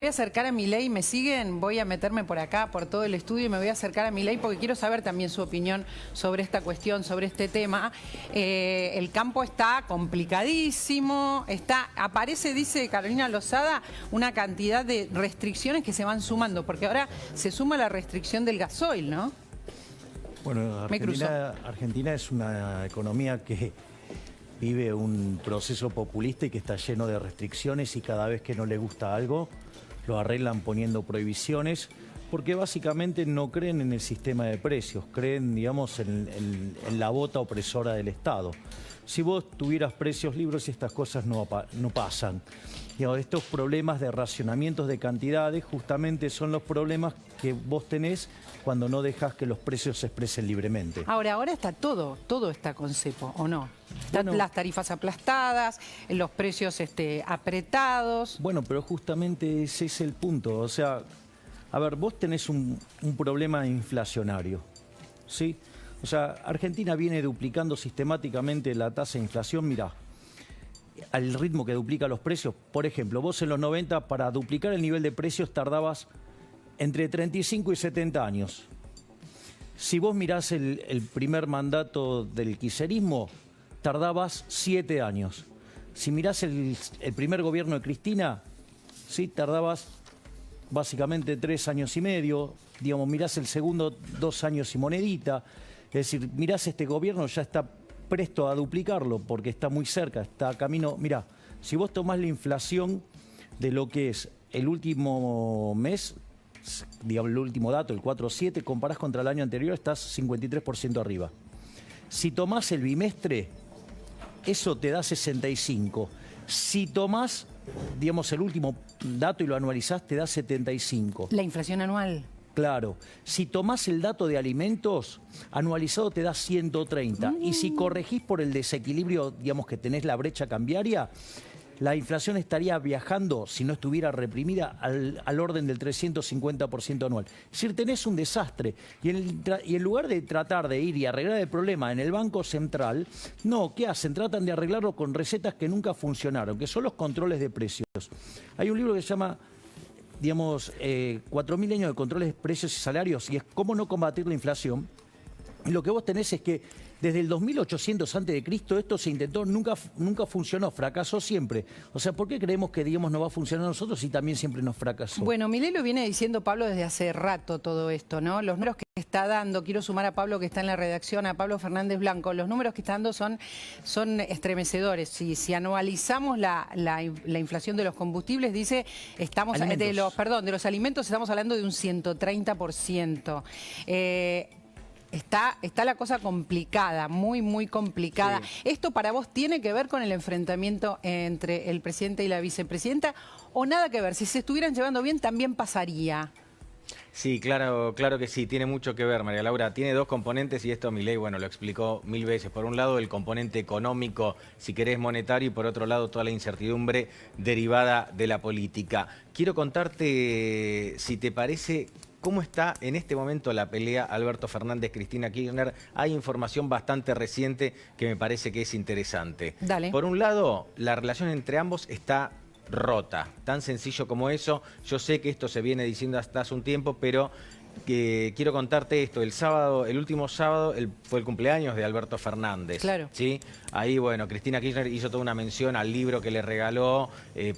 Voy a acercar a Milei, ¿me siguen? Voy a meterme por acá, por todo el estudio y me voy a acercar a Milei porque quiero saber también su opinión sobre esta cuestión, sobre este tema. El campo está complicadísimo, aparece, dice Carolina Lozada, una cantidad de restricciones que se van sumando, porque ahora se suma la restricción del gasoil, ¿no? Bueno, Argentina es una economía que vive un proceso populista y que está lleno de restricciones, y cada vez que no le gusta algo lo arreglan poniendo prohibiciones, porque básicamente no creen en el sistema de precios, creen, digamos, en la bota opresora del Estado. Si vos tuvieras precios libres, estas cosas no pasan. Digamos, estos problemas de racionamientos de cantidades justamente son los problemas que vos tenés cuando no dejas que los precios se expresen libremente. Ahora está todo está con cepo, ¿o no? Bueno, las tarifas aplastadas, los precios apretados. Bueno, pero justamente ese es el punto. O sea, a ver, vos tenés un problema inflacionario, ¿sí? O sea, Argentina viene duplicando sistemáticamente la tasa de inflación, mirá, al ritmo que duplica los precios. Por ejemplo, vos en los 90 para duplicar el nivel de precios tardabas entre 35 y 70 años. Si vos mirás el primer mandato del kirchnerismo, tardabas 7 años. Si mirás el primer gobierno de Cristina, sí, tardabas básicamente 3 años y medio. Digamos, mirás el segundo, 2 años y monedita. Es decir, mirás este gobierno, ya está presto a duplicarlo porque está muy cerca, está a camino. Mirá, si vos tomás la inflación de lo que es el último mes, digamos, el último dato, el 4.7, comparás contra el año anterior, estás 53% arriba. Si tomás el bimestre, eso te da 65. Si tomás, digamos, el último dato y lo anualizás, te da 75. La inflación anual. Claro. Si tomás el dato de alimentos, anualizado te da 130. Y si corregís por el desequilibrio, digamos, que tenés la brecha cambiaria, la inflación estaría viajando, si no estuviera reprimida, al orden del 350% anual. Es decir, tenés un desastre. Y en lugar de tratar de ir y arreglar el problema en el Banco Central, no, ¿qué hacen? Tratan de arreglarlo con recetas que nunca funcionaron, que son los controles de precios. Hay un libro que se llama, digamos, 4.000 años de controles de precios y salarios, y es cómo no combatir la inflación. Y lo que vos tenés es que desde el 2800 a.C. esto se intentó, nunca funcionó, fracasó siempre. O sea, ¿por qué creemos que, digamos, no va a funcionar a nosotros y también siempre nos fracasó? Bueno, Milei lo viene diciendo, Pablo, desde hace rato todo esto, ¿no? Los números que está dando, quiero sumar a Pablo que está en la redacción, a Pablo Fernández Blanco, los números que está dando son estremecedores. Si anualizamos la inflación de los combustibles, dice, estamos de los alimentos estamos hablando de un 130%. Está la cosa complicada, muy, muy complicada. Sí. ¿Esto para vos tiene que ver con el enfrentamiento entre el presidente y la vicepresidenta o nada que ver? Si se estuvieran llevando bien, también pasaría. Sí, claro que sí, tiene mucho que ver, María Laura. Tiene dos componentes y esto Milei, bueno, lo explicó 1000 veces. Por un lado, el componente económico, si querés monetario, y por otro lado, toda la incertidumbre derivada de la política. Quiero contarte, si te parece, cómo está en este momento la pelea Alberto Fernández, Cristina Kirchner. Hay información bastante reciente que me parece que es interesante. Dale. Por un lado, la relación entre ambos está rota, tan sencillo como eso. Yo sé que esto se viene diciendo hasta hace un tiempo, pero quiero contarte esto. El último sábado fue el cumpleaños de Alberto Fernández. Claro. ¿Sí? Ahí, bueno, Cristina Kirchner hizo toda una mención al libro que le regaló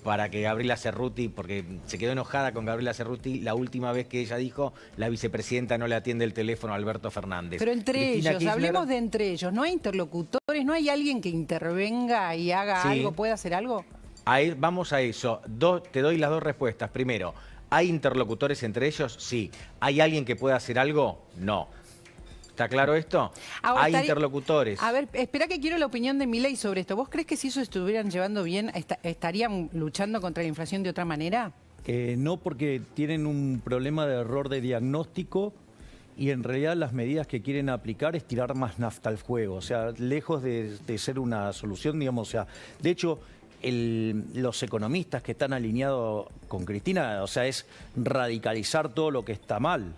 para que Gabriela Cerruti, porque se quedó enojada con Gabriela Cerruti la última vez que ella dijo, la vicepresidenta no le atiende el teléfono a Alberto Fernández. Pero entre Cristina ellos, Kirchner, hablemos de entre ellos, ¿no hay interlocutores? ¿No hay alguien que intervenga y haga algo, pueda hacer algo? Ahí, vamos a eso. Te doy las dos respuestas. Primero, ¿hay interlocutores entre ellos? Sí. ¿Hay alguien que pueda hacer algo? No. ¿Está claro esto? Ahora, hay interlocutores. A ver, espera que quiero la opinión de Milei sobre esto. ¿Vos crees que si eso estuvieran llevando bien, estarían luchando contra la inflación de otra manera? No, porque tienen un problema de error de diagnóstico y en realidad las medidas que quieren aplicar es tirar más nafta al fuego. O sea, lejos de ser una solución, digamos, o sea, de hecho, los economistas que están alineados con Cristina, o sea, es radicalizar todo lo que está mal.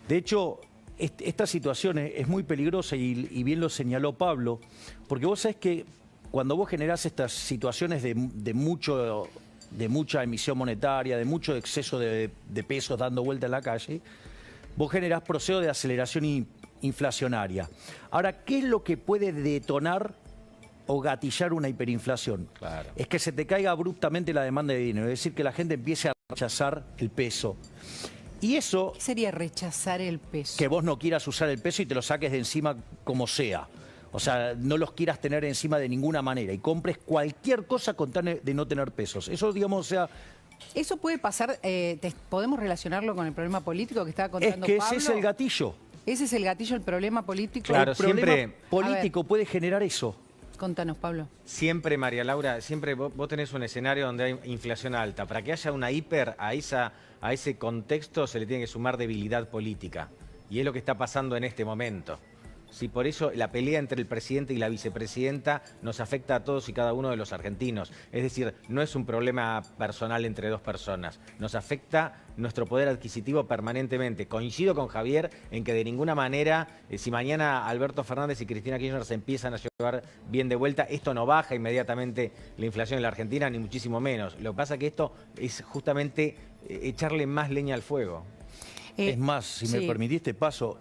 De hecho, esta situación es muy peligrosa y bien lo señaló Pablo, porque vos sabés que cuando vos generás estas situaciones de mucho de mucha emisión monetaria, de mucho exceso de pesos dando vuelta en la calle, vos generás procesos de aceleración inflacionaria. Ahora, ¿qué es lo que puede detonar o gatillar una hiperinflación? Claro. Es que se te caiga abruptamente la demanda de dinero, es decir, que la gente empiece a rechazar el peso. Y eso... ¿Qué sería rechazar el peso? Que vos no quieras usar el peso y te lo saques de encima como sea. O sea, no los quieras tener encima de ninguna manera y compres cualquier cosa con tal de no tener pesos. Eso, digamos, o sea... Eso puede pasar, ¿podemos relacionarlo con el problema político que estaba contando Es que Pablo? ese es el gatillo. ¿Ese es el gatillo, el problema político? Claro, El problema siempre... político puede generar eso. Contanos, Pablo. Siempre, María Laura, siempre vos tenés un escenario donde hay inflación alta. Para que haya una hiper, a ese contexto se le tiene que sumar debilidad política. Y es lo que está pasando en este momento. Sí, por eso la pelea entre el presidente y la vicepresidenta nos afecta a todos y cada uno de los argentinos. Es decir, no es un problema personal entre dos personas. Nos afecta nuestro poder adquisitivo permanentemente. Coincido con Javier en que de ninguna manera, si mañana Alberto Fernández y Cristina Kirchner se empiezan a llevar bien de vuelta, esto no baja inmediatamente la inflación en la Argentina, ni muchísimo menos. Lo que pasa es que esto es justamente echarle más leña al fuego. Es más, si me permitiste, paso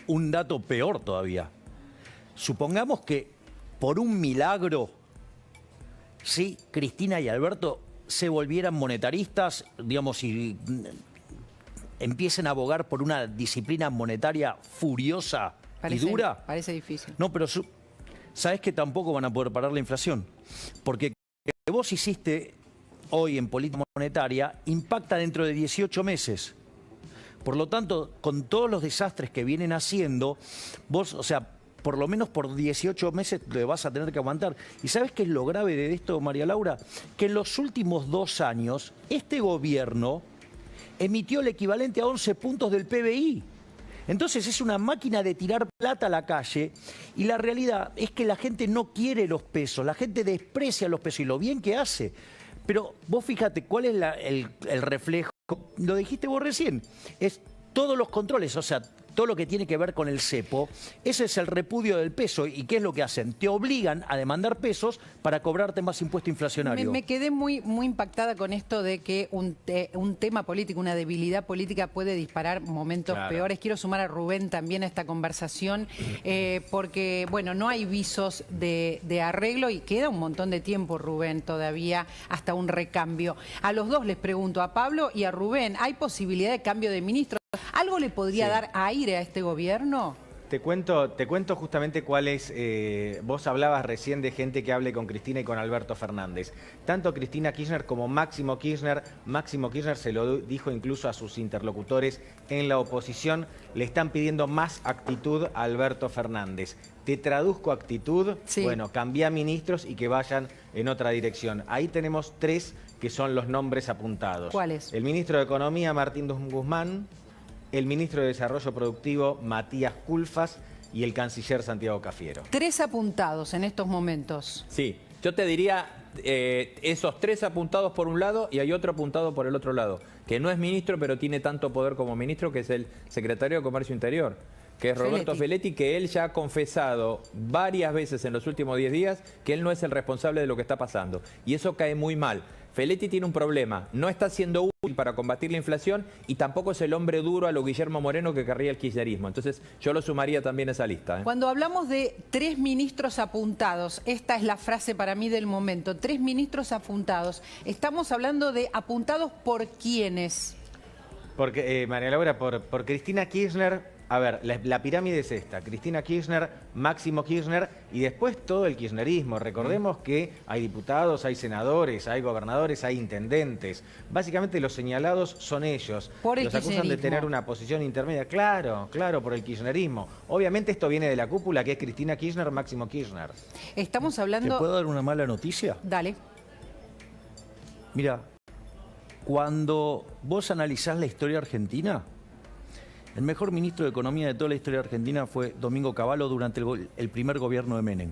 un dato peor todavía. Supongamos que por un milagro, sí, Cristina y Alberto se volvieran monetaristas, digamos, y empiecen a abogar por una disciplina monetaria furiosa y dura. Parece difícil. No, pero sabes que tampoco van a poder parar la inflación. Porque lo que vos hiciste hoy en política monetaria impacta dentro de 18 meses. Por lo tanto, con todos los desastres que vienen haciendo, vos, o sea, por lo menos por 18 meses le vas a tener que aguantar. ¿Y sabes qué es lo grave de esto, María Laura? Que en los últimos 2 años, este gobierno emitió el equivalente a 11 puntos del PBI. Entonces es una máquina de tirar plata a la calle y la realidad es que la gente no quiere los pesos, la gente desprecia los pesos y lo bien que hace. Pero vos fíjate, ¿cuál es el reflejo? Lo dijiste vos recién, es todos los controles, o sea, todo lo que tiene que ver con el cepo, ese es el repudio del peso. ¿Y qué es lo que hacen? Te obligan a demandar pesos para cobrarte más impuesto inflacionario. Me quedé muy impactada con esto de que un tema político, una debilidad política puede disparar momentos peores. Quiero sumar a Rubén también a esta conversación, porque, bueno, no hay visos de arreglo y queda un montón de tiempo, Rubén, todavía hasta un recambio. A los dos les pregunto, a Pablo y a Rubén, ¿hay posibilidad de cambio de ministro? ¿Algo le podría dar aire a este gobierno? Te cuento justamente cuál es, vos hablabas recién de gente que hable con Cristina y con Alberto Fernández. Tanto Cristina Kirchner como Máximo Kirchner se lo dijo incluso a sus interlocutores en la oposición, le están pidiendo más actitud a Alberto Fernández. Te traduzco actitud, bueno, cambia ministros y que vayan en otra dirección. Ahí tenemos 3 que son los nombres apuntados. ¿Cuáles? El ministro de Economía, Martín Guzmán, el ministro de Desarrollo Productivo, Matías Culfas, y el canciller Santiago Cafiero. 3 apuntados en estos momentos. Sí, yo te diría esos 3 apuntados por un lado y hay otro apuntado por el otro lado, que no es ministro pero tiene tanto poder como ministro, que es el secretario de Comercio Interior, que es Roberto Feletti, que él ya ha confesado varias veces en los últimos 10 días que él no es el responsable de lo que está pasando. Y eso cae muy mal. Feletti tiene un problema, no está siendo útil para combatir la inflación y tampoco es el hombre duro a lo Guillermo Moreno que querría el kirchnerismo. Entonces yo lo sumaría también a esa lista. Cuando hablamos de 3 ministros apuntados, esta es la frase para mí del momento, 3 ministros apuntados, estamos hablando de apuntados por quiénes. Porque, María Laura, por Cristina Kirchner. A ver, la pirámide es esta: Cristina Kirchner, Máximo Kirchner y después todo el kirchnerismo. Recordemos que hay diputados, hay senadores, hay gobernadores, hay intendentes. Básicamente los señalados son ellos. Los acusan de tener una posición intermedia. Claro, por el kirchnerismo. Obviamente esto viene de la cúpula, que es Cristina Kirchner, Máximo Kirchner. Estamos hablando... ¿Te puedo dar una mala noticia? Dale. Mira, cuando vos analizás la historia argentina, el mejor ministro de Economía de toda la historia argentina fue Domingo Cavallo durante el primer gobierno de Menem.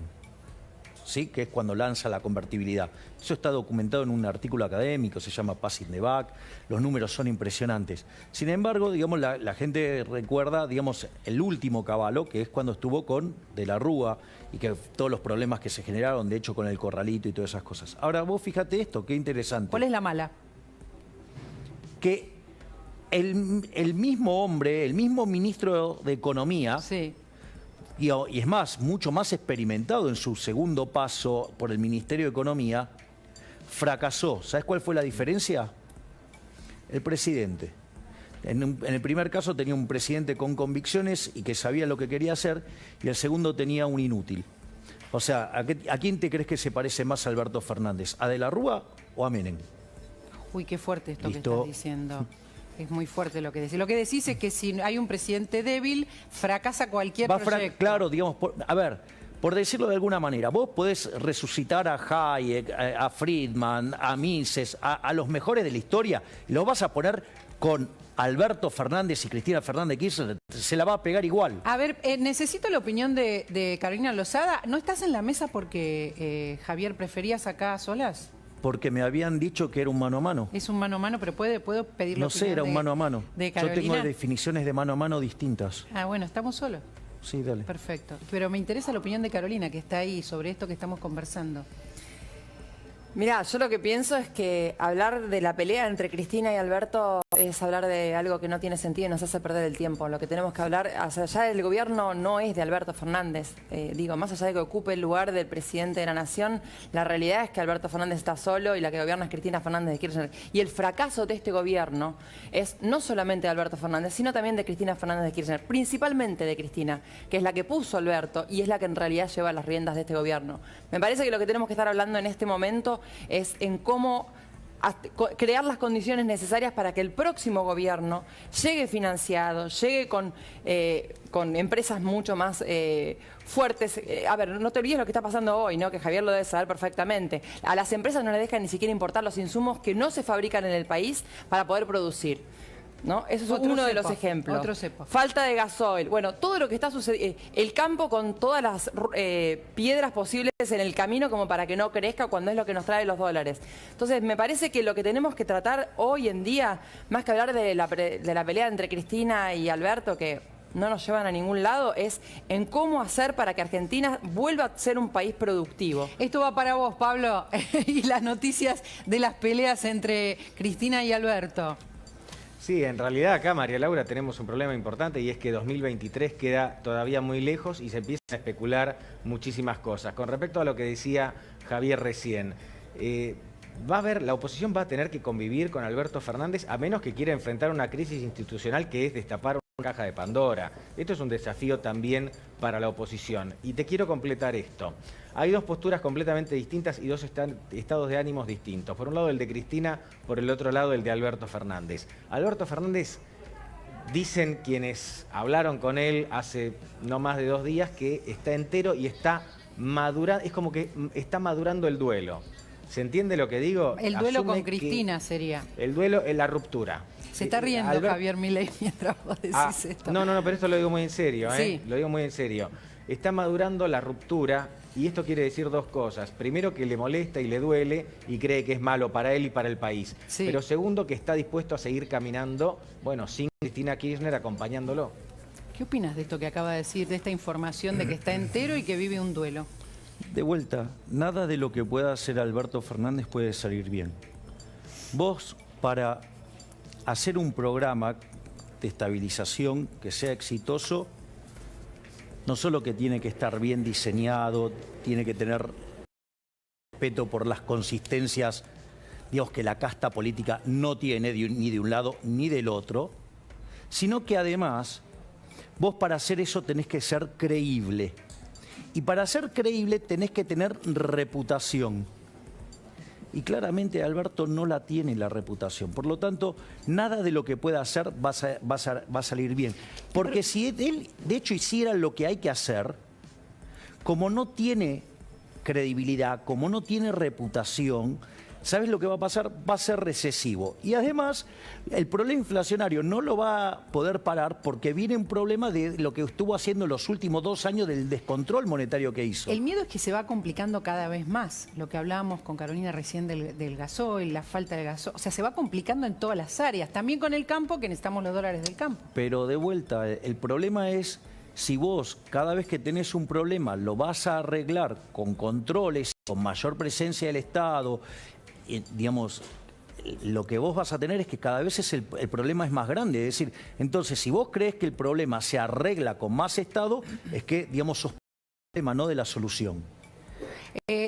¿sí? Que es cuando lanza la convertibilidad. Eso está documentado en un artículo académico, se llama Pass in the Back, los números son impresionantes. Sin embargo, digamos, la gente recuerda, digamos, el último caballo, que es cuando estuvo con De la Rúa y que todos los problemas que se generaron, de hecho, con el corralito y todas esas cosas. Ahora, vos fíjate esto, qué interesante. ¿Cuál es la mala? Que el mismo hombre, el mismo ministro de Economía, Sí. y es más, mucho más experimentado en su segundo paso por el Ministerio de Economía, fracasó. ¿Sabes cuál fue la diferencia? El presidente. En el primer caso tenía un presidente con convicciones y que sabía lo que quería hacer, y el segundo tenía un inútil. O sea, ¿a quién te crees que se parece más a Alberto Fernández? ¿A De la Rúa o a Menem? Uy, qué fuerte esto Listo. que estás diciendo. Es muy fuerte lo que decís. Lo que decís es que si hay un presidente débil, fracasa cualquier proyecto. Claro, digamos, por decirlo de alguna manera, vos podés resucitar a Hayek, a Friedman, a Mises, a los mejores de la historia, y los vas a poner con Alberto Fernández y Cristina Fernández de Kirchner, se la va a pegar igual. A ver, necesito la opinión de Carolina Lozada. ¿No estás en la mesa porque, Javier, preferías acá a solas? Porque me habían dicho que era un mano a mano. Es un mano a mano, pero puedo pedirle. No sé, era un mano a mano. De Yo tengo Carolina. definiciones de mano a mano distintas. Ah, bueno, estamos solos. Sí, dale. Perfecto. Pero me interesa la opinión de Carolina, que está ahí, sobre esto que estamos conversando. Mirá, yo lo que pienso es que hablar de la pelea entre Cristina y Alberto es hablar de algo que no tiene sentido y nos hace perder el tiempo. Lo que tenemos que hablar, hacia allá del gobierno no es de Alberto Fernández. Más allá de que ocupe el lugar del presidente de la Nación, la realidad es que Alberto Fernández está solo y la que gobierna es Cristina Fernández de Kirchner. Y el fracaso de este gobierno es no solamente de Alberto Fernández, sino también de Cristina Fernández de Kirchner. Principalmente de Cristina, que es la que puso a Alberto y es la que en realidad lleva las riendas de este gobierno. Me parece que lo que tenemos que estar hablando en este momento es en cómo crear las condiciones necesarias para que el próximo gobierno llegue financiado, llegue con empresas mucho más fuertes. A ver, no te olvides lo que está pasando hoy, ¿no? Que Javier lo debe saber perfectamente. A las empresas no les dejan ni siquiera importar los insumos que no se fabrican en el país para poder producir, ¿no? Eso es uno de los ejemplos. Otro cepo. Falta de gasoil. Bueno, todo lo que está sucediendo, el campo con todas las piedras posibles en el camino como para que no crezca cuando es lo que nos trae los dólares. Entonces, me parece que lo que tenemos que tratar hoy en día, más que hablar de la pelea entre Cristina y Alberto, que no nos llevan a ningún lado, es en cómo hacer para que Argentina vuelva a ser un país productivo. Esto va para vos, Pablo, y las noticias de las peleas entre Cristina y Alberto. Sí, en realidad acá, María Laura, tenemos un problema importante y es que 2023 queda todavía muy lejos y se empiezan a especular muchísimas cosas. Con respecto a lo que decía Javier recién, la oposición va a tener que convivir con Alberto Fernández a menos que quiera enfrentar una crisis institucional que es destapar una caja de Pandora. Esto es un desafío también para la oposición. Y te quiero completar esto. Hay dos posturas completamente distintas y dos estados de ánimos distintos. Por un lado el de Cristina, por el otro lado el de Alberto Fernández. Alberto Fernández, dicen quienes hablaron con él hace no más de 2 días, que está entero y está madurando, es como que está madurando el duelo. ¿Se entiende lo que digo? El duelo Asume con Cristina sería. El duelo es la ruptura. Se está riendo Javier Milei mientras vos decís esto. No, pero esto lo digo muy en serio, Sí. Lo digo muy en serio. Está madurando la ruptura y esto quiere decir 2 cosas. Primero, que le molesta y le duele y cree que es malo para él y para el país. Sí. Pero segundo, que está dispuesto a seguir caminando, sin Cristina Kirchner acompañándolo. ¿Qué opinas de esto que acaba de decir, de esta información de que está entero y que vive un duelo? De vuelta, nada de lo que pueda hacer Alberto Fernández puede salir bien. Vos, para hacer un programa de estabilización que sea exitoso, no solo que tiene que estar bien diseñado, tiene que tener respeto por las consistencias, digamos, que la casta política no tiene ni de un lado ni del otro, sino que además vos para hacer eso tenés que ser creíble. Y para ser creíble tenés que tener reputación. Y claramente Alberto no la tiene la reputación. Por lo tanto, nada de lo que pueda hacer va a salir bien. Porque si él, de hecho, hiciera lo que hay que hacer, como no tiene credibilidad, como no tiene reputación, ¿sabes lo que va a pasar? Va a ser recesivo. Y además, el problema inflacionario no lo va a poder parar porque viene un problema de lo que estuvo haciendo los últimos 2 años del descontrol monetario que hizo. El miedo es que se va complicando cada vez más. Lo que hablábamos con Carolina recién del gasoil, la falta de gasoil. O sea, se va complicando en todas las áreas. También con el campo, que necesitamos los dólares del campo. Pero de vuelta, el problema es si vos cada vez que tenés un problema lo vas a arreglar con controles, con mayor presencia del Estado, digamos, lo que vos vas a tener es que cada vez el problema es más grande. Es decir, entonces si vos crees que el problema se arregla con más Estado, es que, digamos, sos problema, no de la solución.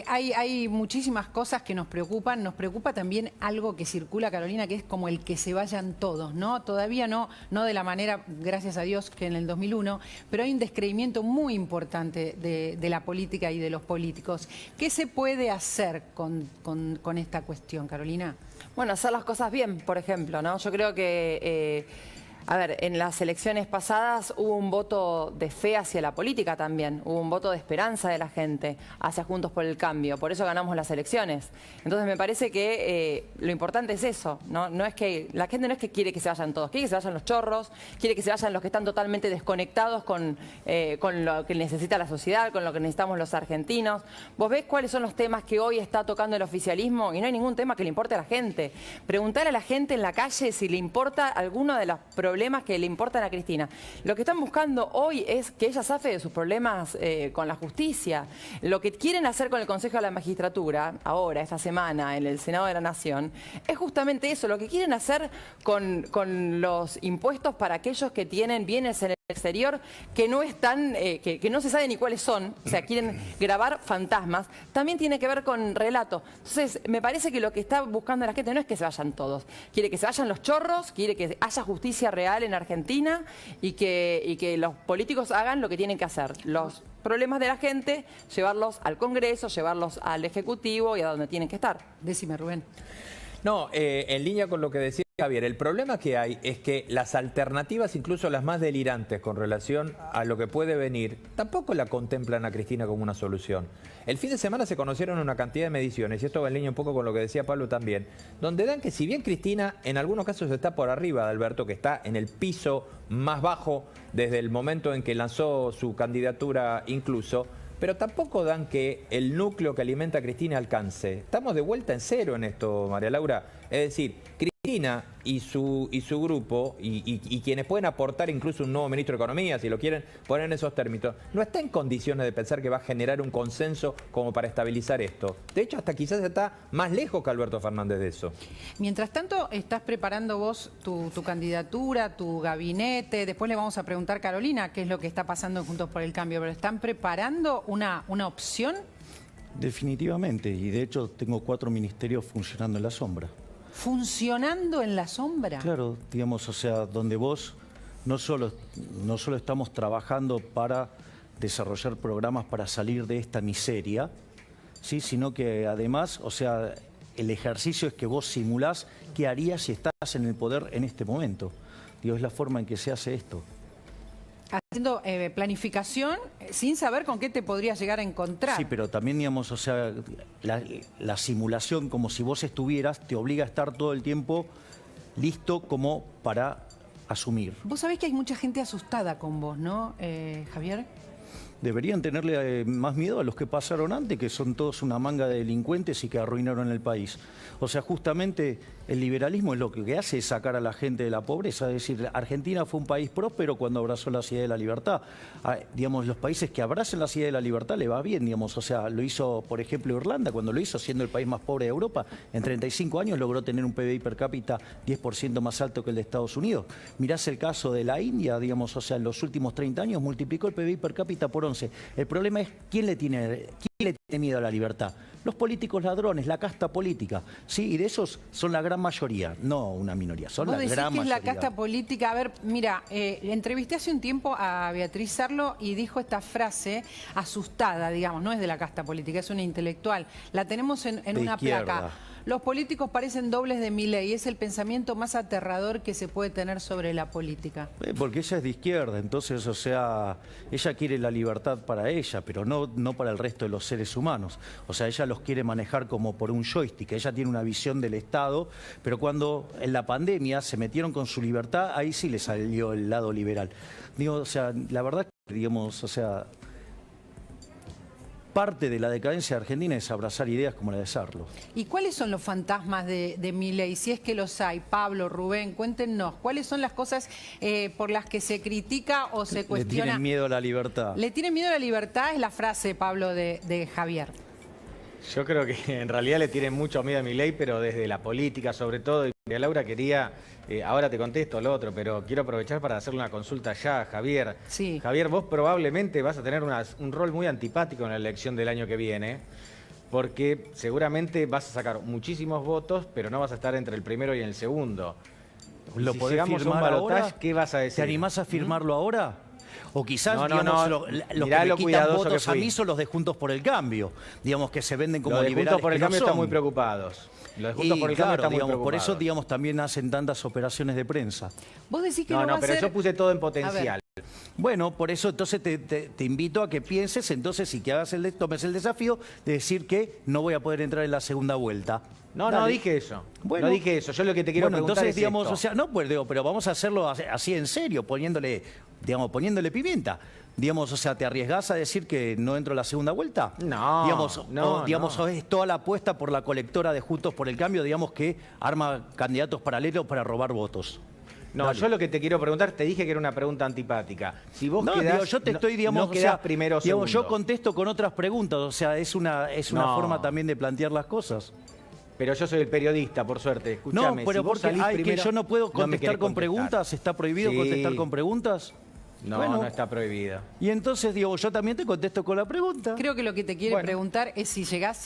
Hay muchísimas cosas que nos preocupan. Nos preocupa también algo que circula, Carolina, que es como el que se vayan todos, ¿no? Todavía no de la manera, gracias a Dios, que en el 2001, pero hay un descreimiento muy importante de la política y de los políticos. ¿Qué se puede hacer con esta cuestión, Carolina? Bueno, hacer las cosas bien, por ejemplo, ¿no? Yo creo que... A ver, en las elecciones pasadas hubo un voto de fe hacia la política también, hubo un voto de esperanza de la gente hacia Juntos por el Cambio, por eso ganamos las elecciones. Entonces me parece que lo importante es eso, ¿no? No es que la gente no es que quiere que se vayan todos, quiere que se vayan los chorros, quiere que se vayan los que están totalmente desconectados con lo que necesita la sociedad, con lo que necesitamos los argentinos. Vos ves cuáles son los temas que hoy está tocando el oficialismo y no hay ningún tema que le importe a la gente. Preguntar a la gente en la calle si le importa alguno de los problemas que le importan a Cristina. Lo que están buscando hoy es que ella zafe de sus problemas con la justicia. Lo que quieren hacer con el Consejo de la Magistratura, ahora, esta semana, en el Senado de la Nación, es justamente eso, lo que quieren hacer con los impuestos para aquellos que tienen bienes en el exterior que no están, que no se sabe ni cuáles son, o sea, quieren grabar fantasmas, también tiene que ver con relato. Entonces, me parece que lo que está buscando la gente no es que se vayan todos, quiere que se vayan los chorros, quiere que haya justicia real en Argentina y que los políticos hagan lo que tienen que hacer. Los problemas de la gente, llevarlos al Congreso, llevarlos al Ejecutivo y a donde tienen que estar. Decime, Rubén. No, en línea con lo que decía Javier, el problema que hay es que las alternativas, incluso las más delirantes con relación a lo que puede venir, tampoco la contemplan a Cristina como una solución. El fin de semana se conocieron una cantidad de mediciones, y esto va en línea un poco con lo que decía Pablo también, donde dan que si bien Cristina en algunos casos está por arriba de Alberto, que está en el piso más bajo desde el momento en que lanzó su candidatura incluso, pero tampoco dan que el núcleo que alimenta a Cristina alcance. Estamos de vuelta en cero en esto, María Laura. Es decir, Cristina y su grupo, y quienes pueden aportar incluso un nuevo ministro de Economía, si lo quieren poner en esos términos, no está en condiciones de pensar que va a generar un consenso como para estabilizar esto. De hecho, hasta quizás está más lejos que Alberto Fernández de eso. Mientras tanto, estás preparando vos tu candidatura, tu gabinete. Después le vamos a preguntar a Carolina qué es lo que está pasando en Juntos por el Cambio. ¿Pero están preparando una opción? Definitivamente, y de hecho tengo 4 ministerios funcionando en la sombra. ¿Funcionando en la sombra? Claro, digamos, o sea, donde vos no solo estamos trabajando para desarrollar programas para salir de esta miseria, ¿sí? Sino que además, o sea, el ejercicio es que vos simulás qué harías si estás en el poder en este momento. Digo, es la forma en que se hace esto. Haciendo planificación sin saber con qué te podrías llegar a encontrar. Sí, pero también, digamos, o sea, la simulación, como si vos estuvieras, te obliga a estar todo el tiempo listo como para asumir. Vos sabés que hay mucha gente asustada con vos, ¿no, Javier? Deberían tenerle más miedo a los que pasaron antes, que son todos una manga de delincuentes y que arruinaron el país. O sea, justamente el liberalismo es lo que hace es sacar a la gente de la pobreza. Es decir, Argentina fue un país próspero cuando abrazó las ideas de la libertad. Digamos, los países que abracen las ideas de la libertad le va bien, digamos. O sea, lo hizo, por ejemplo, Irlanda, cuando lo hizo siendo el país más pobre de Europa. En 35 años logró tener un PBI per cápita 10% más alto que el de Estados Unidos. Mirás el caso de la India, digamos, o sea, en los últimos 30 años multiplicó el PBI per cápita por 11. El problema es quién le tiene miedo a la libertad. Los políticos ladrones, la casta política, sí, y de esos son la gran mayoría, no una minoría, son la gran mayoría. ¿Vos decís que es la casta política? A ver, mira, entrevisté hace un tiempo a Beatriz Sarlo y dijo esta frase asustada, digamos, no es de la casta política, es una intelectual. La tenemos en una izquierda. placa. los políticos parecen dobles de Milei. Es el pensamiento más aterrador que se puede tener sobre la política. Porque ella es de izquierda, entonces, o sea, ella quiere la libertad para ella, pero no para el resto de los seres humanos. O sea, ella los quiere manejar como por un joystick. Ella tiene una visión del Estado, pero cuando en la pandemia se metieron con su libertad, ahí sí le salió el lado liberal. Digo, o sea, la verdad que, digamos, o sea, parte de la decadencia de Argentina es abrazar ideas como la de Sarlo. ¿Y cuáles son los fantasmas de Milei? Si es que los hay, Pablo, Rubén, cuéntenos. ¿Cuáles son las cosas por las que se critica o se cuestiona? Le tienen miedo a la libertad. Le tienen miedo a la libertad, es la frase, Pablo, de Javier. Yo creo que en realidad le tienen mucho miedo a Milei, pero desde la política sobre todo. Y María Laura quería, ahora te contesto lo otro, pero quiero aprovechar para hacerle una consulta ya a Javier. Sí. Javier, vos probablemente vas a tener un rol muy antipático en la elección del año que viene, porque seguramente vas a sacar muchísimos votos, pero no vas a estar entre el primero y el segundo. ¿Lo si podés llegamos a un firmar balotaje, ahora? ¿qué vas a decir? ¿Te animás a firmarlo ahora? O quizás, No, digamos, no. los Mirá que lo me quitan cuidadoso votos que a fui. mí son los de Juntos por el Cambio, digamos, que se venden como Los de liberales. Juntos por el que no Cambio están son. muy preocupados. Los de Juntos Y por el Cambio claro, están muy digamos, preocupados. por eso, digamos, también hacen tantas operaciones de prensa. Vos decís que No, no va a pero ser... yo puse todo en potencial. Bueno, por eso entonces te invito a que pienses entonces y que tomes el desafío de decir que no voy a poder entrar en la segunda vuelta. No, Dale. no dije eso. Bueno, no dije eso. Yo lo que te quiero preguntar entonces, es digamos, esto. o sea, no, pues digo, pero vamos a hacerlo así en serio, poniéndole pimienta. Digamos, o sea, ¿te arriesgás a decir que no entro a la segunda vuelta? No, Digamos, no. es toda la apuesta por la colectora de Juntos por el Cambio, digamos, que arma candidatos paralelos para robar votos. No, Dale. yo lo que te quiero preguntar, te dije que era una pregunta antipática. Si vos No, quedás, digo, yo te estoy, digamos, no o quedás sea, primero o digamos, segundo. yo contesto con otras preguntas, o sea, es una No. forma también de plantear las cosas. Pero yo soy el periodista, por suerte. No, Escuchame, pero si vos porque salís que primero, yo no puedo me contestar querés con contestar. preguntas, ¿está prohibido Sí. contestar con preguntas? No, Bueno. no está prohibido. Y entonces, digo, yo también te contesto con la pregunta. Creo que lo que te quiere Bueno. preguntar es si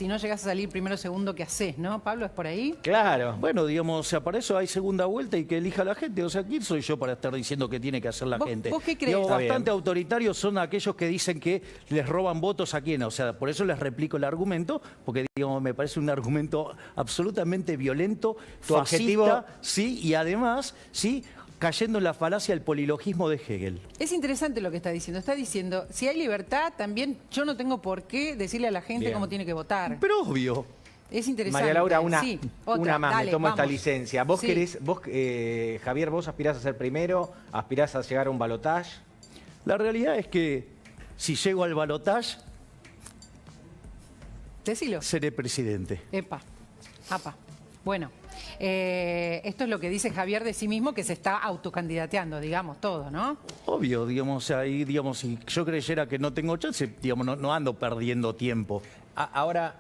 no llegás a salir primero o segundo, ¿qué haces, no? Pablo, ¿es por ahí? Claro. Bueno, digamos, o sea, para eso hay segunda vuelta y que elija la gente. O sea, ¿quién soy yo para estar diciendo qué tiene que hacer la ¿Vos- gente? vos qué crees? Digamos, Está bastante bien. autoritarios son aquellos que dicen que les roban votos a quién. O sea, por eso les replico el argumento, porque, digamos, me parece un argumento absolutamente violento, Tu fascista, objetivo- sí, y además, sí, cayendo en la falacia del polilogismo de Hegel. Es interesante lo que está diciendo. Está diciendo, si hay libertad, también yo no tengo por qué decirle a la gente Bien. cómo tiene que votar. Pero obvio. Es interesante. María Laura, Sí, otra, una más, dale, me tomo esta vamos. licencia. Vos Sí. querés, Javier, vos aspirás a ser primero, aspirás a llegar a un balotaje. La realidad es que si llego al balotaje, Decilo. seré presidente. Epa. Apa. Bueno, esto es lo que dice Javier de sí mismo, que se está autocandidateando, digamos, todo, ¿no? Obvio, digamos, o sea, ahí, digamos, si yo creyera que no tengo chance, digamos, no ando perdiendo tiempo. Ahora,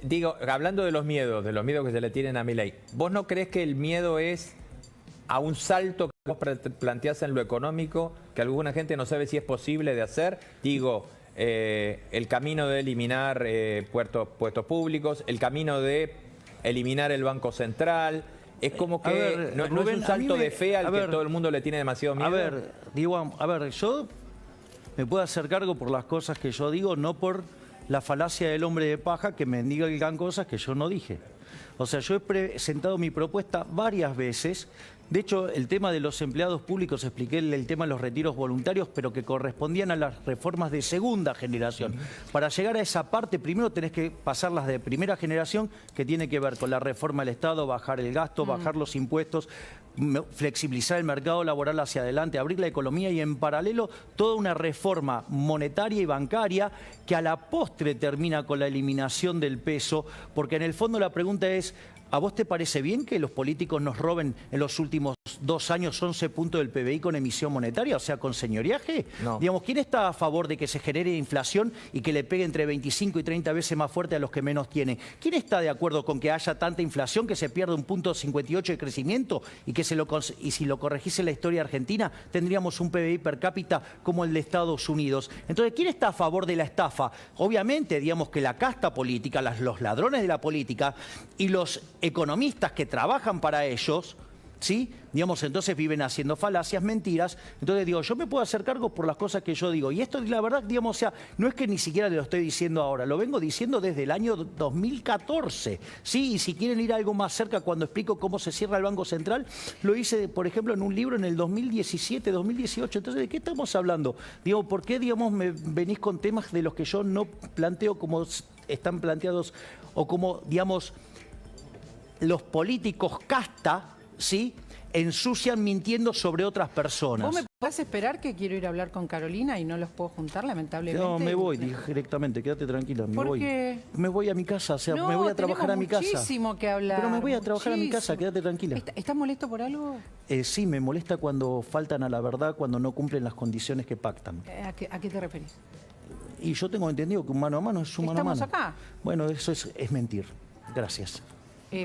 digo, hablando de los miedos que se le tienen a Milei, ¿vos no crees que el miedo es a un salto que vos planteás en lo económico, que alguna gente no sabe si es posible de hacer? Digo, el camino de eliminar puestos públicos, el camino de eliminar el Banco Central. Es como que A ver, no Rubén, es un a mí salto me- de fe al a que ver, todo el mundo le tiene demasiado miedo. A ver, digo, a ver, yo me puedo hacer cargo por las cosas que yo digo, no por la falacia del hombre de paja que me digan cosas que yo no dije. O sea, yo he presentado mi propuesta varias veces. De hecho, el tema de los empleados públicos, expliqué el tema de los retiros voluntarios, pero que correspondían a las reformas de segunda generación. Para llegar a esa parte, primero tenés que pasar las de primera generación, que tiene que ver con la reforma del Estado, bajar el gasto, bajar los impuestos, flexibilizar el mercado laboral hacia adelante, abrir la economía y en paralelo toda una reforma monetaria y bancaria que a la postre termina con la eliminación del peso, porque en el fondo la pregunta es, ¿a vos te parece bien que los políticos nos roben en los últimos 2 años 11 puntos del PBI con emisión monetaria, o sea, con señoriaje? No. Digamos, ¿quién está a favor de que se genere inflación y que le pegue entre 25 y 30 veces más fuerte a los que menos tienen? ¿Quién está de acuerdo con que haya tanta inflación que se pierda un punto 58 de crecimiento y que si lo corregís en la historia argentina tendríamos un PBI per cápita como el de Estados Unidos? Entonces, ¿quién está a favor de la estafa? Obviamente, digamos que la casta política, los ladrones de la política y los economistas que trabajan para ellos, ¿Sí? Digamos, entonces viven haciendo falacias, mentiras. Entonces digo, yo me puedo hacer cargo por las cosas que yo digo. Y esto, la verdad, digamos, o sea, no es que ni siquiera lo estoy diciendo ahora, lo vengo diciendo desde el año 2014. ¿Sí? Y si quieren ir algo más cerca, cuando explico cómo se cierra el Banco Central, lo hice, por ejemplo, en un libro en el 2017, 2018. Entonces, ¿de qué estamos hablando? Digo, ¿por qué, digamos, me venís con temas de los que yo no planteo como están planteados o como, digamos, los políticos casta, ¿sí?, ensucian mintiendo sobre otras personas? ¿Vos me podés esperar que quiero ir a hablar con Carolina y no los puedo juntar, lamentablemente? No, me voy directamente, quédate tranquila, me ¿Por voy. qué? Me voy a mi casa, o sea, No, me voy a trabajar a mi casa. muchísimo que hablar. Pero me voy a trabajar a mi casa, muchísimo. quédate tranquila. ¿Estás molesto por algo? Sí, me molesta cuando faltan a la verdad, cuando no cumplen las condiciones que pactan. ¿A qué te referís? Y yo tengo entendido que un mano a mano es un mano a mano. ¿Estamos acá? Bueno, eso es mentir. Gracias.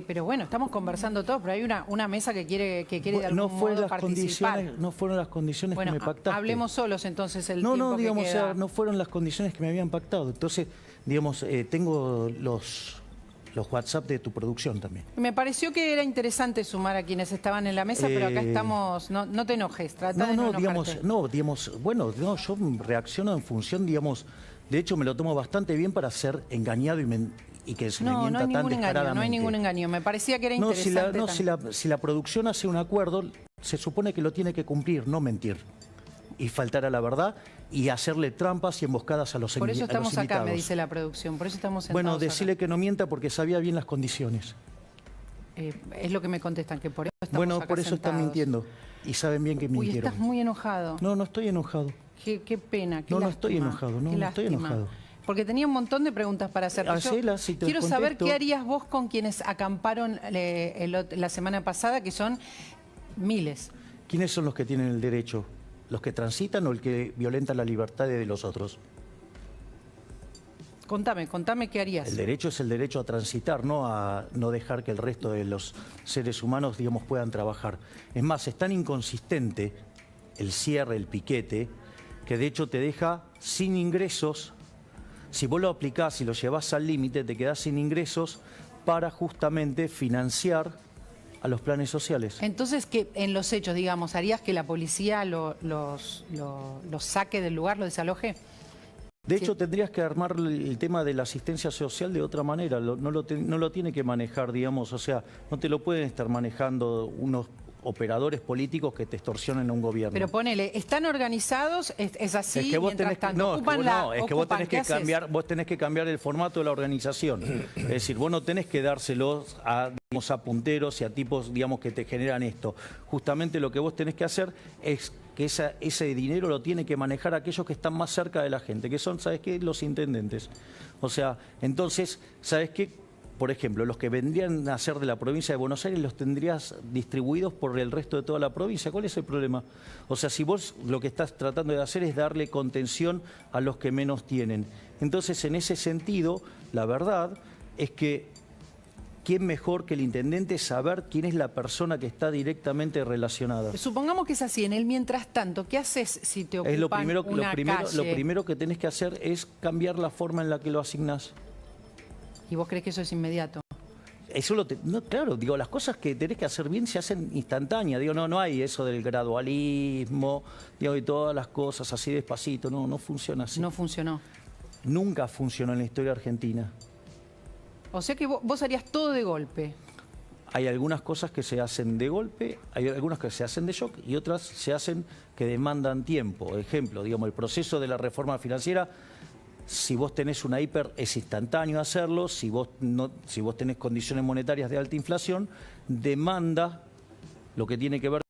Pero bueno, estamos conversando todos, pero hay una mesa que quiere de algún No fueron modo las participar. condiciones, no fueron las condiciones Bueno, que me pactaste. hablemos solos entonces el No, tiempo no, digamos, que o queda. sea, no fueron las condiciones que me habían pactado. Entonces, digamos, tengo los WhatsApp de tu producción también. Me pareció que era interesante sumar a quienes estaban en la mesa, pero acá estamos, no te enojes, trata de no enojarte. Bueno, yo reacciono en función, digamos, de hecho me lo tomo bastante bien para ser engañado y que se me No, mienta no hay tan ningún engaño, no hay descaradamente. ningún engaño. Me parecía que era No, interesante. si la producción hace un acuerdo, se supone que lo tiene que cumplir, no mentir. Y faltar a la verdad y hacerle trampas y emboscadas a los Por eso estamos acá, invitados. me dice la producción, por eso estamos sentados Bueno, acá. decirle que no mienta porque sabía bien las condiciones. Es lo que me contestan, que por eso estamos Bueno, acá por eso están sentados. mintiendo. Y saben bien que Uy, mintieron. estás muy enojado. No, no estoy enojado. Qué pena, qué No, no lástima, estoy enojado, no, qué no estoy lástima. enojado. Porque tenía un montón de preguntas para hacerte. Hacelas y te Quiero saber contesto. qué harías vos con quienes acamparon la semana pasada, que son miles. ¿Quiénes son los que tienen el derecho? ¿Los que transitan o el que violenta la libertad de los otros? Contame qué harías. El derecho es el derecho a transitar, no a no dejar que el resto de los seres humanos, digamos, puedan trabajar. Es más, es tan inconsistente el cierre, el piquete, que de hecho te deja sin ingresos. Si vos lo aplicás y lo llevás al límite, te quedás sin ingresos para justamente financiar a los planes sociales. Entonces, que en los hechos, digamos, ¿harías que la policía los saque del lugar, lo desaloje? De hecho, tendrías que armar el tema de la asistencia social de otra manera. No lo tiene que manejar, digamos, o sea, no te lo pueden estar manejando unos operadores políticos que te extorsionen a un gobierno. Pero ponele, ¿están organizados? ¿Es así? Es que vos mientras tenés que, tanto, no, es que vos ocupan, tenés ¿qué que haces? cambiar, vos tenés que cambiar el formato de la organización. Es decir, vos no tenés que dárselos a, digamos, a punteros y a tipos, digamos, que te generan esto. Justamente lo que vos tenés que hacer es que ese dinero lo tiene que manejar aquellos que están más cerca de la gente, que son, ¿sabes qué?, los intendentes. O sea, entonces, ¿sabes qué? Por ejemplo, los que vendrían a ser de la provincia de Buenos Aires los tendrías distribuidos por el resto de toda la provincia. ¿Cuál es el problema? O sea, si vos lo que estás tratando de hacer es darle contención a los que menos tienen. Entonces, en ese sentido, la verdad es que ¿quién mejor que el intendente saber quién es la persona que está directamente relacionada? Supongamos que es así. En el mientras tanto, ¿qué haces si te ocupan Es lo primero calle? que tenés que hacer es cambiar la forma en la que lo asignás. ¿Y vos crees que eso es inmediato? Eso no, claro, digo, las cosas que tenés que hacer bien se hacen instantáneas. Digo, no hay eso del gradualismo, digo, y todas las cosas así despacito. No funciona así. No funcionó. Nunca funcionó en la historia argentina. O sea que vos harías todo de golpe. Hay algunas cosas que se hacen de golpe, hay algunas que se hacen de shock y otras se hacen que demandan tiempo. Ejemplo, digamos, el proceso de la reforma financiera. Si vos tenés una hiper, es instantáneo hacerlo. Si vos tenés condiciones monetarias de alta inflación, demanda lo que tiene que ver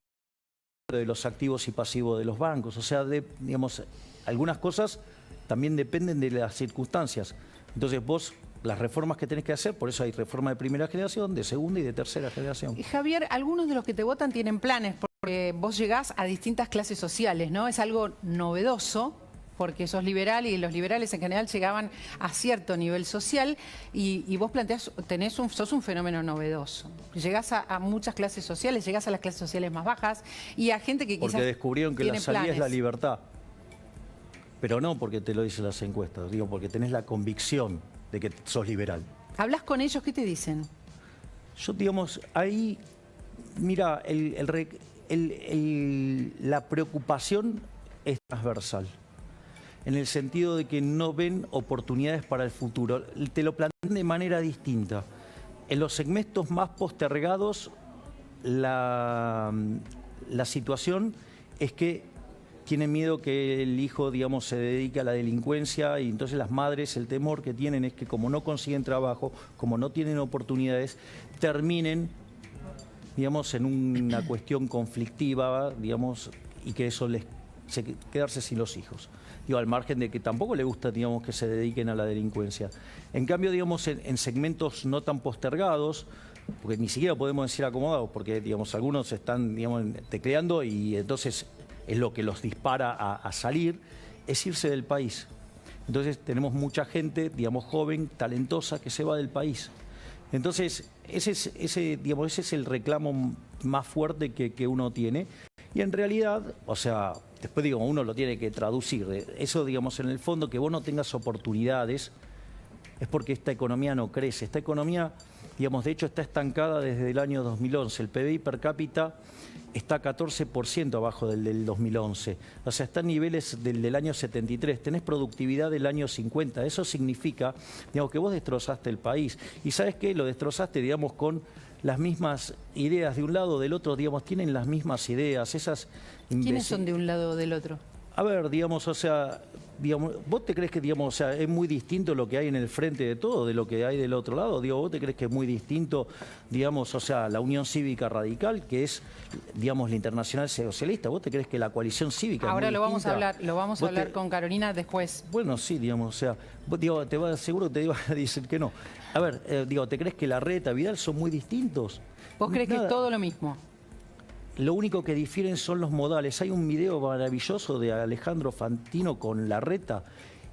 de los activos y pasivos de los bancos. O sea, digamos, algunas cosas también dependen de las circunstancias. Entonces vos, las reformas que tenés que hacer, por eso hay reforma de primera generación, de segunda y de tercera generación. Javier, algunos de los que te votan tienen planes, porque vos llegás a distintas clases sociales, ¿no? Es algo novedoso, porque sos liberal y los liberales en general llegaban a cierto nivel social y vos planteás, sos un fenómeno novedoso. Llegás a muchas clases sociales, llegás a las clases sociales más bajas y a gente que quizás porque descubrieron que la tiene salida es la planes. libertad. Pero no porque te lo dicen las encuestas, digo, porque tenés la convicción de que sos liberal. ¿Hablas con ellos? ¿Qué te dicen? Yo, digamos, ahí mira, la preocupación es transversal, en el sentido de que no ven oportunidades para el futuro. Te lo plantean de manera distinta. En los segmentos más postergados, la situación es que tienen miedo que el hijo, digamos, se dedique a la delincuencia, y entonces las madres, el temor que tienen es que como no consiguen trabajo, como no tienen oportunidades, terminen, digamos, en una cuestión conflictiva, digamos, y que eso quedarse sin los hijos. Digo, al margen de que tampoco le gusta, digamos, que se dediquen a la delincuencia. En cambio, digamos, en segmentos no tan postergados, porque ni siquiera podemos decir acomodados, porque, digamos, algunos están, digamos, tecleando y entonces es lo que los dispara a salir, es irse del país. Entonces tenemos mucha gente, digamos, joven, talentosa, que se va del país. Entonces, ese es el reclamo más fuerte que uno tiene. Y en realidad, o sea, después, digo, uno lo tiene que traducir. Eso, digamos, en el fondo, que vos no tengas oportunidades, es porque esta economía no crece. Esta economía, digamos, de hecho está estancada desde el año 2011. El PBI per cápita está 14% abajo del 2011. O sea, está en niveles del año 73. Tenés productividad del año 50. Eso significa, digamos, que vos destrozaste el país. Y ¿sabes qué? Lo destrozaste, digamos, con las mismas ideas de un lado o del otro, digamos, tienen las mismas ideas. ¿Quiénes son de un lado o del otro? A ver, digamos, o sea, digamos, ¿vos te crees que, digamos, o sea, es muy distinto lo que hay en el frente de todo de lo que hay del otro lado? Digo, ¿vos te crees que es muy distinto, digamos, o sea, la Unión Cívica Radical, que es, digamos, la Internacional Socialista? ¿Vos te crees que la coalición cívica ahora es muy lo distinta? lo vamos a hablar con Carolina después. Bueno, sí, digamos, o sea, vos, digo, seguro que te iba a decir que no. A ver, digo, ¿te crees que Larreta, Vidal son muy distintos? ¿Vos crees que es todo lo mismo? Lo único que difieren son los modales. Hay un video maravilloso de Alejandro Fantino con Larreta,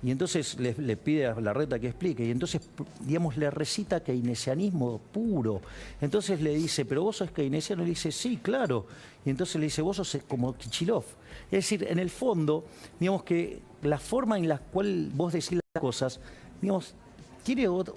y entonces le pide a Larreta que explique, y entonces, digamos, le recita keynesianismo puro. Entonces le dice, ¿pero vos sos keynesiano? Y le dice, sí, claro. Y entonces le dice, vos sos como Kichilov. Es decir, en el fondo, digamos que la forma en la cual vos decís las cosas, digamos, tiene otro,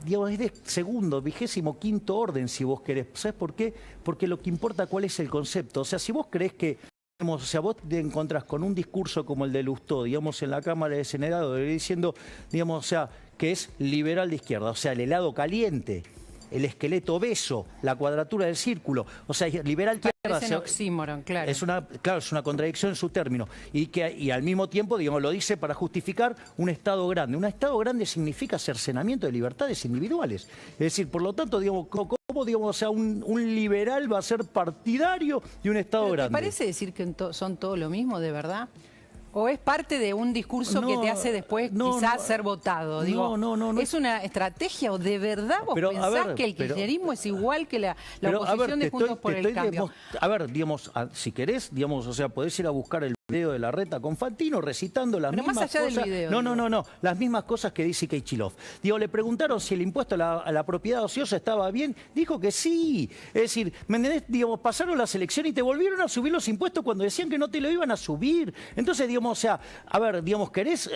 digamos, es de segundo, 25º orden, si vos querés. ¿Sabes por qué? Porque lo que importa cuál es el concepto. O sea, si vos creés que, digamos, o sea, vos te encontrás con un discurso como el de Lustó, digamos, en la Cámara de Senadores, diciendo, digamos, o sea, que es liberal de izquierda, o sea, el helado caliente, el esqueleto obeso, la cuadratura del círculo, o sea, liberal izquierda. Es un oxímoron, claro. Es una contradicción en su término. Y al mismo tiempo, digamos, lo dice para justificar un Estado grande. Un Estado grande significa cercenamiento de libertades individuales. Es decir, por lo tanto, digamos, ¿cómo, digamos, o sea, un liberal va a ser partidario de un Estado grande? ¿Te parece decir que son todo lo mismo, de verdad? ¿O es parte de un discurso que te hace después quizás ser votado? Digo, no. ¿es una estrategia o de verdad vos pensás que el kirchnerismo es igual que la oposición de Juntos por el Cambio? A ver, digamos, si querés, digamos, o sea, podés ir a buscar el video de Larreta con Fantino recitando las mismas más allá cosas. del video, No, las mismas cosas que dice Kichilov. Digo, le preguntaron si el impuesto a la propiedad ociosa estaba bien, dijo que sí. Es decir, ¿me entendés? Digamos, pasaron las elecciones y te volvieron a subir los impuestos cuando decían que no te lo iban a subir. Entonces, digamos, o sea, a ver, digamos, ¿querés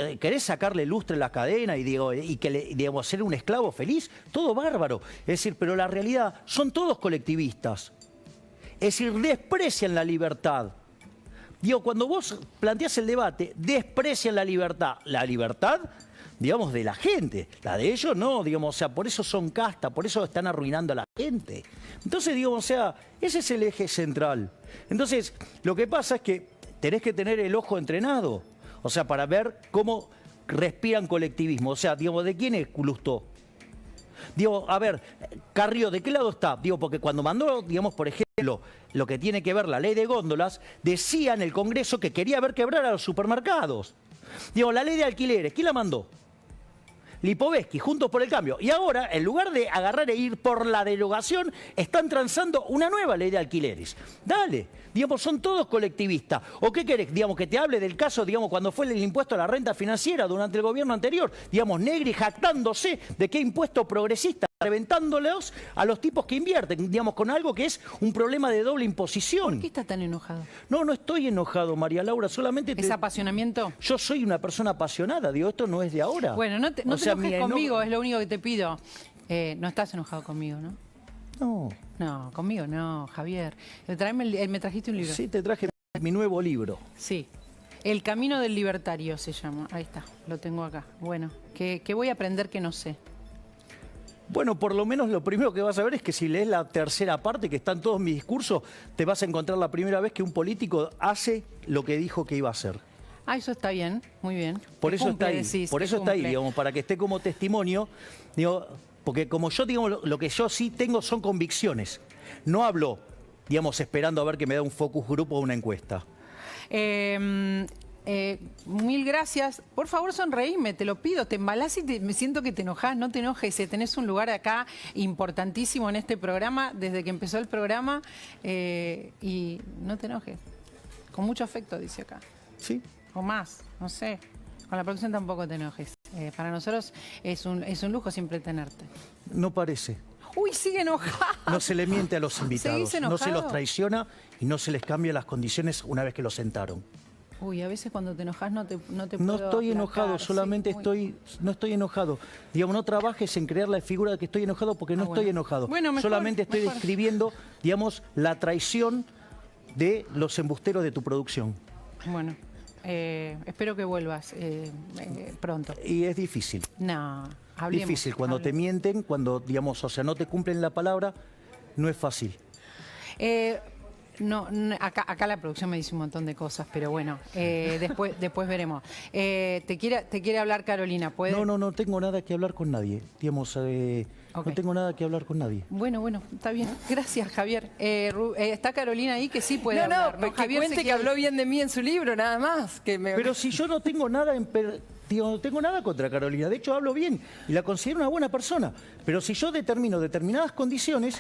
sacarle lustre a la cadena y que digamos, ser un esclavo feliz? Todo bárbaro. Es decir, pero la realidad, son todos colectivistas. Es decir, desprecian la libertad. Digo, cuando vos planteás el debate, desprecian la libertad. La libertad, digamos, de la gente. La de ellos no, digamos, o sea, por eso son casta, por eso están arruinando a la gente. Entonces, digamos, o sea, ese es el eje central. Entonces, lo que pasa es que tenés que tener el ojo entrenado. O sea, para ver cómo respiran colectivismo. O sea, digamos, ¿de quién es Lustó? Digo, a ver, Carrió, ¿de qué lado está? Digo, porque cuando mandó, digamos, por ejemplo, lo que tiene que ver la ley de góndolas, decía en el Congreso que quería ver quebrar a los supermercados. Digo, la ley de alquileres, ¿quién la mandó? Lipovetsky, Juntos por el Cambio. Y ahora, en lugar de agarrar e ir por la derogación, están transando una nueva ley de alquileres. Dale, digamos, son todos colectivistas. ¿O qué querés? Digamos, que te hable del caso, digamos, cuando fue el impuesto a la renta financiera durante el gobierno anterior. Digamos, Negri jactándose de qué impuesto progresista, reventándolos a los tipos que invierten, digamos, con algo que es un problema de doble imposición. ¿Por qué estás tan enojado? No estoy enojado, María Laura, solamente... ¿Es apasionamiento? Yo soy una persona apasionada, digo, esto no es de ahora. Bueno, no te enojes conmigo, es lo único que te pido. No estás enojado conmigo, ¿no? No. No, conmigo no, Javier. Me trajiste un libro. Sí, te traje mi nuevo libro. Sí. El Camino del Libertario se llama. Ahí está, lo tengo acá. Bueno, ¿qué voy a aprender que no sé? Bueno, por lo menos lo primero que vas a ver es que si lees la tercera parte, que está en todos mis discursos, te vas a encontrar la primera vez que un político hace lo que dijo que iba a hacer. Ah, eso está bien, muy bien. Por Que eso está cumple, ahí, decís, por que eso está ahí, cumple. digamos, para que esté como testimonio, digo, porque como yo, digamos, lo que yo sí tengo son convicciones. No hablo, digamos, esperando a ver que me da un focus group o una encuesta. Mil gracias. Por favor, sonreíme, te lo pido. Te embalás y me siento que te enojás. No te enojes. Tenés un lugar acá importantísimo en este programa, desde que empezó el programa. Y no te enojes. Con mucho afecto, dice acá. ¿Sí? O más, no sé. Con la producción tampoco te enojes. Para nosotros es un lujo siempre tenerte. No parece. Uy, sigue enojado. No se le miente a los invitados, ¿Seguís no se los enojado? traiciona y no se les cambia las condiciones una vez que los sentaron. Uy, a veces cuando te enojas no te No puedo estoy aplacar, enojado, sí, solamente muy- no estoy enojado. Digamos, no trabajes en crear la figura de que estoy enojado porque no estoy bueno. enojado. Bueno, mejor, solamente estoy mejor. describiendo, digamos, la traición de los embusteros de tu producción. Bueno, espero que vuelvas pronto. Y es difícil. No, hablemos. Difícil, cuando te hablemos. mienten, cuando, digamos, o sea, no te cumplen la palabra, no es fácil. Acá la producción me dice un montón de cosas, pero bueno, después veremos. Te quiere hablar Carolina, ¿puede? No tengo nada que hablar con nadie. Digamos, Ok. no tengo nada que hablar con nadie. Bueno, está bien. Gracias, Javier. Está Carolina ahí que sí puede No, hablar. que Javier cuente se que quiere- habló bien de mí en su libro, nada más. Pero si yo no tengo nada no tengo nada contra Carolina, de hecho hablo bien y la considero una buena persona. Pero si yo determino determinadas condiciones,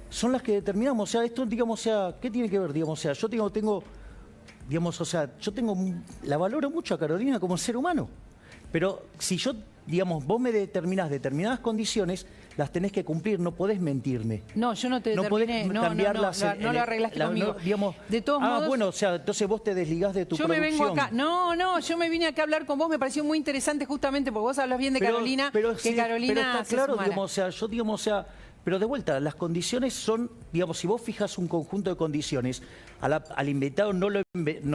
son las que determinamos. O sea, esto, digamos, o sea, ¿qué tiene que ver? Digamos, o sea, yo tengo, digamos, o sea, la valoro mucho a Carolina como ser humano. Pero si yo, digamos, vos me determinás determinadas condiciones, las tenés que cumplir, no podés mentirme. No, yo no te No podés determiné. cambiarlas. No lo arreglaste conmigo. Digamos, De todos modos, bueno, o sea, entonces vos te desligás de tu yo me producción. vengo acá. No, yo me vine acá a hablar con vos. Me pareció muy interesante justamente porque vos hablas bien de Carolina. Pero Carolina está se claro, sumara. digamos, o sea, yo digamos, o sea, pero de vuelta, las condiciones son, digamos, si vos fijas un conjunto de condiciones, al invitado no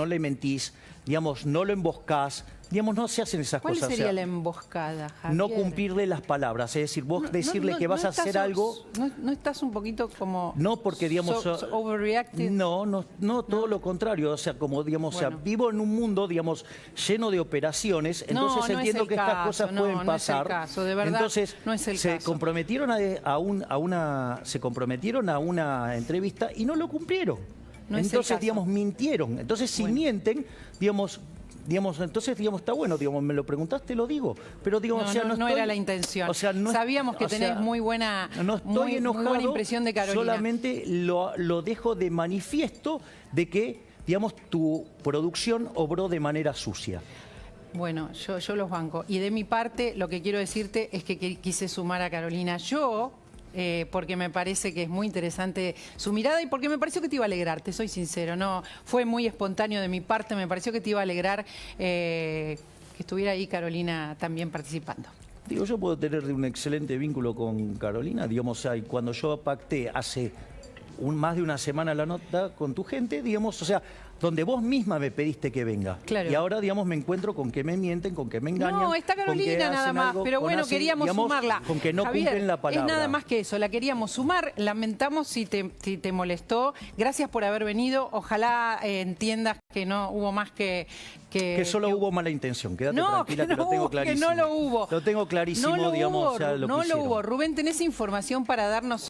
le mentís, digamos, no lo emboscás, digamos, no se hacen esas ¿Cuál cosas. o sería sea, la emboscada, Javier? no cumplirle las palabras, es decir, vos decirle que vas a hacer algo. ¿No estás un poquito como... No, porque digamos... overreacted? No, todo lo contrario. O sea, como digamos, o sea, Bueno. vivo en un mundo, digamos, lleno de operaciones, entonces no es entiendo el que estas caso, cosas no, pueden no es el pasar. caso, de verdad, entonces, no es el se caso. comprometieron se comprometieron a una entrevista y no lo cumplieron. No es el Entonces, caso. digamos, mintieron. Entonces, si mienten, digamos, entonces, digamos, está bueno, digamos, me lo preguntaste, lo digo. Pero, digamos, o sea, no estoy- era la intención. o sea, no- Sabíamos que o sea, tenés muy buena, no estoy muy enojado, buena impresión de Carolina. solamente lo dejo de manifiesto de que, digamos, tu producción obró de manera sucia. Bueno, yo los banco. Y de mi parte, lo que quiero decirte es que quise sumar a Carolina. Yo, porque me parece que es muy interesante su mirada y porque me pareció que te iba a alegrar, te soy sincero. No, fue muy espontáneo de mi parte, me pareció que te iba a alegrar que estuviera ahí Carolina también participando. Digo, yo puedo tener un excelente vínculo con Carolina, digamos, o sea, y cuando yo pacté hace más de una semana la nota con tu gente, digamos, o sea, donde vos misma me pediste que venga. Claro. Y ahora, digamos, me encuentro con que me mienten, con que me engañan. No, está con que Carolina nada hacen más, algo, pero con bueno, hacen, queríamos digamos, sumarla. Con que no Javier, cumplen la palabra. es nada más que eso, la queríamos sumar, lamentamos si te molestó, gracias por haber venido, ojalá entiendas que no hubo más que solo hubo mala intención, quédate no, tranquila que que lo tengo clarísimo. Que no lo hubo. Lo tengo clarísimo, No lo digamos, hubo, o sea, lo no que lo hicieron. hubo. Rubén, ¿tenés información para darnos